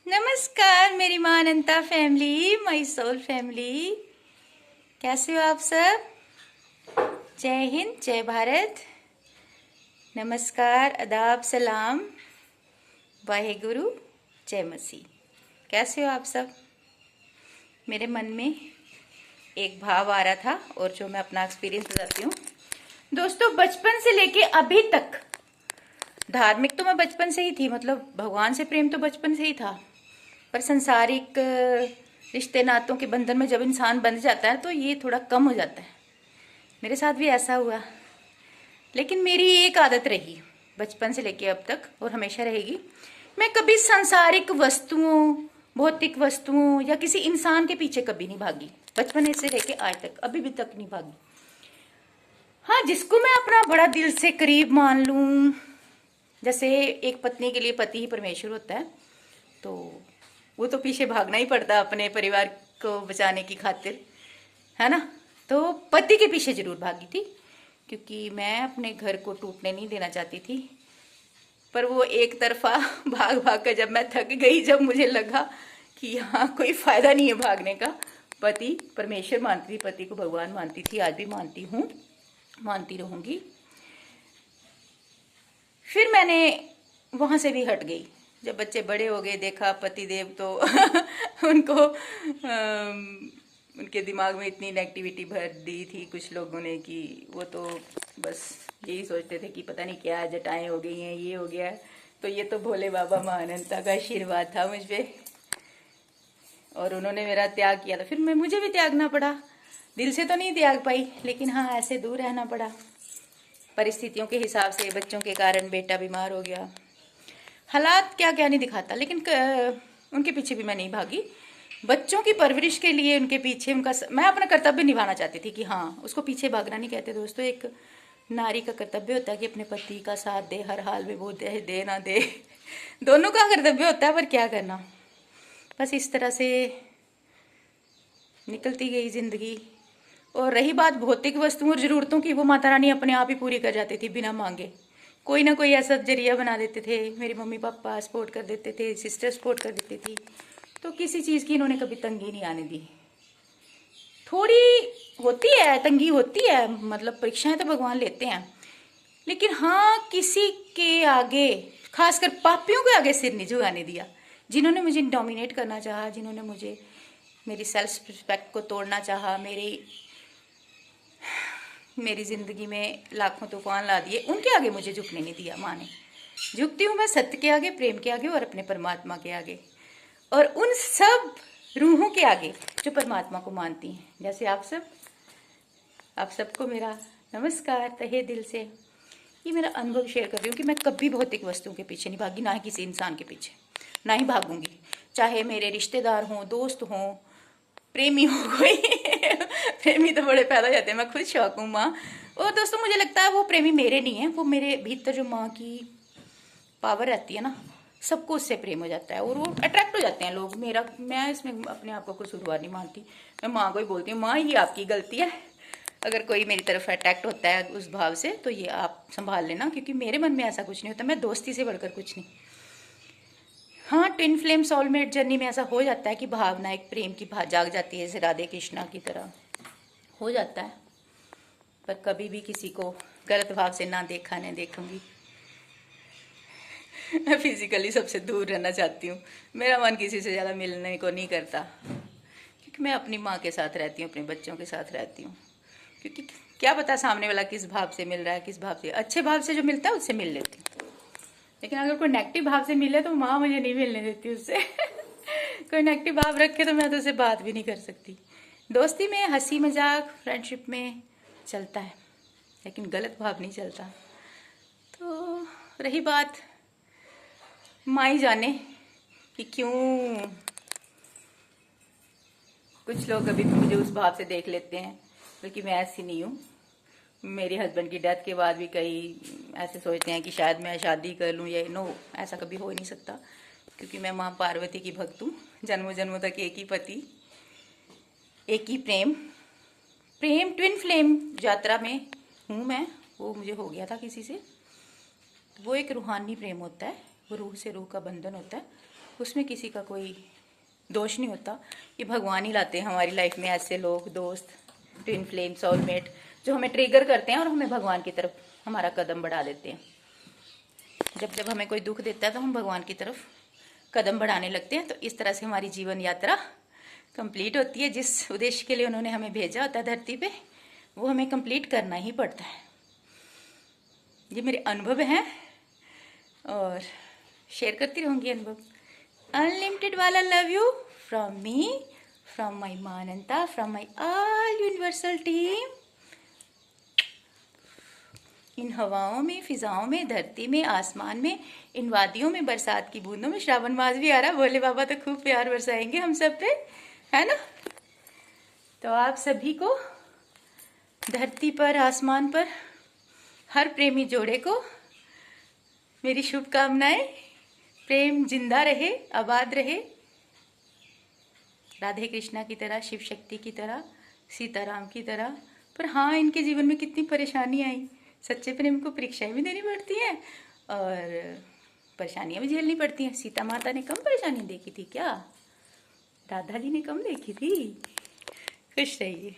नमस्कार मेरी माँ अनंता फैमिली, माई सोल फैमिली। कैसे हो आप सब? जय हिंद, जय भारत, नमस्कार, अदाब, सलाम, वाहेगुरु, जय मसीह। कैसे हो आप सब? मेरे मन में एक भाव आ रहा था और जो मैं अपना एक्सपीरियंस बताती हूँ। दोस्तों, बचपन से लेके अभी तक धार्मिक तो मैं बचपन से ही थी, मतलब भगवान से प्रेम तो बचपन से ही था। पर संसारिक रिश्ते नातों के बंधन में जब इंसान बंध जाता है तो ये थोड़ा कम हो जाता है। मेरे साथ भी ऐसा हुआ। लेकिन मेरी एक आदत रही बचपन से लेके अब तक और हमेशा रहेगी। मैं कभी सांसारिक वस्तुओं, भौतिक वस्तुओं या किसी इंसान के पीछे कभी नहीं भागी। बचपन से लेके आज तक अभी भी तक नहीं भागी। हाँ, जिसको मैं अपना बड़ा दिल से करीब मान लूँ, जैसे एक पत्नी के लिए पति ही परमेश्वर होता है, तो वो तो पीछे भागना ही पड़ता अपने परिवार को बचाने की खातिर, है ना। तो पति के पीछे जरूर भागी थी, क्योंकि मैं अपने घर को टूटने नहीं देना चाहती थी। पर वो एक तरफा भाग भाग कर जब मैं थक गई, जब मुझे लगा कि यहाँ कोई फायदा नहीं है भागने का, पति परमेश्वर मानती थी, पति को भगवान मानती थी, आज भी मानती हूँ, मानती रहूंगी। फिर मैंने वहां से भी हट गई। जब बच्चे बड़े हो गए, देखा पति देव तो उनको उनके दिमाग में इतनी नेगेटिविटी भर दी थी कुछ लोगों ने कि वो तो बस यही सोचते थे कि पता नहीं क्या जटाएं हो गई हैं, ये हो गया है। तो ये तो भोले बाबा माँ अनंता का आशीर्वाद था मुझ पे, और उन्होंने मेरा त्याग किया था। फिर मुझे भी त्यागना पड़ा। दिल से तो नहीं त्याग पाई, लेकिन हाँ, ऐसे दूर रहना पड़ा परिस्थितियों के हिसाब से। बच्चों के कारण बेटा बीमार हो गया, हालात क्या क्या नहीं दिखाता, लेकिन उनके पीछे भी मैं नहीं भागी। बच्चों की परवरिश के लिए उनके पीछे मैं अपना कर्तव्य निभाना चाहती थी कि हाँ, उसको पीछे भागना नहीं कहते दोस्तों। एक नारी का कर्तव्य होता है कि अपने पति का साथ दे हर हाल में, वो दे ना दे, दोनों का कर्तव्य होता है। पर क्या करना, बस इस तरह से निकलती गई जिंदगी। और रही बात भौतिक वस्तुओं और जरूरतों की, वो माता रानी अपने आप ही पूरी कर जाती थी बिना मांगे। कोई ना कोई ऐसा जरिया बना देते थे। मेरे मम्मी पापा सपोर्ट कर देते थे, सिस्टर सपोर्ट कर देती थी, तो किसी चीज़ की इन्होंने कभी तंगी नहीं आने दी। थोड़ी होती है तंगी, होती है, मतलब परीक्षाएं तो भगवान लेते हैं, लेकिन हाँ, किसी के आगे, खासकर पापियों के आगे सिर नहीं झुकाने दिया। जिन्होंने मुझे डोमिनेट करना चाहा, जिन्होंने मुझे मेरी सेल्फ रिस्पेक्ट को तोड़ना चाहा, मेरी जिंदगी में लाखों तूफान ला दिए, उनके आगे मुझे झुकने नहीं दिया माँ ने। झुकती हूँ मैं सत्य के आगे, प्रेम के आगे और अपने परमात्मा के आगे, और उन सब रूहों के आगे जो परमात्मा को मानती हैं। जैसे आप सबको मेरा नमस्कार तहे दिल से। ये मेरा अनुभव शेयर कर रही हूँ कि मैं कभी भौतिक वस्तुओं के पीछे नहीं भागी, ना ही किसी इंसान के पीछे, ना ही भागूंगी। चाहे मेरे रिश्तेदार हों, दोस्त हों, प्रेमी हो कोई प्रेमी तो बड़े पैदा हो जाते हैं, मैं खुद शौक हूँ माँ। और दोस्तों, मुझे लगता है वो प्रेमी मेरे नहीं है, वो मेरे भीतर जो माँ की पावर रहती है ना, सबको उससे प्रेम हो जाता है और वो अट्रैक्ट हो जाते हैं लोग। मैं इसमें अपने आप को कसूरवार नहीं मानती। मैं माँ को ही बोलती हूँ, माँ ये आपकी गलती है, अगर कोई मेरी तरफ अट्रैक्ट होता है उस भाव से तो ये आप संभाल लेना, क्योंकि मेरे मन में ऐसा कुछ नहीं होता। मैं दोस्ती से बढ़कर कुछ नहीं। हाँ, ट्विन फ्लेम सोलमेट जर्नी में ऐसा हो जाता है कि भावना एक प्रेम की जाग जाती है, जैसे राधे कृष्णा की तरह हो जाता है। पर कभी भी किसी को गलत भाव से ना देखा, नहीं देखूंगी। मैं फिजिकली सबसे दूर रहना चाहती हूँ। मेरा मन किसी से ज़्यादा मिलने को नहीं करता, क्योंकि मैं अपनी माँ के साथ रहती हूँ, अपने बच्चों के साथ रहती हूँ। क्योंकि क्या पता सामने वाला किस भाव से मिल रहा है, किस भाव से। अच्छे भाव से जो मिलता है उससे मिल लेती हूँ, लेकिन अगर कोई नेगेटिव भाव से मिले तो माँ मुझे नहीं मिलने देती उससे कोई नेगेटिव भाव रखे तो मैं तो उससे बात भी नहीं कर सकती। दोस्ती में हंसी मजाक, फ्रेंडशिप में चलता है, लेकिन गलत भाव नहीं चलता। तो रही बात, माँ ही जाने कि क्यों कुछ लोग अभी भी मुझे उस भाव से देख लेते हैं, बल्कि मैं ऐसी नहीं हूँ। मेरे हस्बैंड की डेथ के बाद भी कई ऐसे सोचते हैं कि शायद मैं शादी कर लूँ, या नो, ऐसा कभी हो ही नहीं सकता, क्योंकि मैं माँ पार्वती की भक्त हूँ। जन्मों जन्मों तक एक ही पति, एक ही प्रेम। ट्विन फ्लेम यात्रा में हूँ मैं। वो मुझे हो गया था किसी से, वो एक रूहानी प्रेम होता है, वो रूह से रूह का बंधन होता है, उसमें किसी का कोई दोष नहीं होता, ये भगवान ही लाते हैं हमारी लाइफ में ऐसे लोग, दोस्त, ट्विन फ्लेम, सोलमेट, जो हमें ट्रिगर करते हैं और हमें भगवान की तरफ हमारा कदम बढ़ा देते हैं। जब जब हमें कोई दुख देता है तो हम भगवान की तरफ कदम बढ़ाने लगते हैं। तो इस तरह से हमारी जीवन यात्रा कंप्लीट होती है। जिस उद्देश्य के लिए उन्होंने हमें भेजा होता है धरती पे, वो हमें कंप्लीट करना ही पड़ता है। ये मेरे अनुभव हैं और शेयर करती रहूँगी अनुभव। अनलिमिटेड वाला love you from me, from my माँ Ananta, from my all universal team. इन हवाओं में, फिजाओं में, धरती में, आसमान में, इन वादियों में, बरसात की बूंदों में, श्रावण मास भी आ रहा, भोले बाबा तो खूब प्यार बरसाएंगे हम सब पे, है ना। तो आप सभी को धरती पर, आसमान पर, हर प्रेमी जोड़े को मेरी शुभकामनाएं। प्रेम जिंदा रहे, आबाद रहे, राधे कृष्णा की तरह, शिव शक्ति की तरह, सीताराम की तरह। पर हाँ, इनके जीवन में कितनी परेशानी आई। सच्चे प्रेम को परीक्षाएं भी देनी पड़ती हैं और परेशानियां भी झेलनी पड़ती हैं। सीता माता ने कम परेशानी देखी थी क्या? राधा जी ने कम देखी थी? खुश रहिए।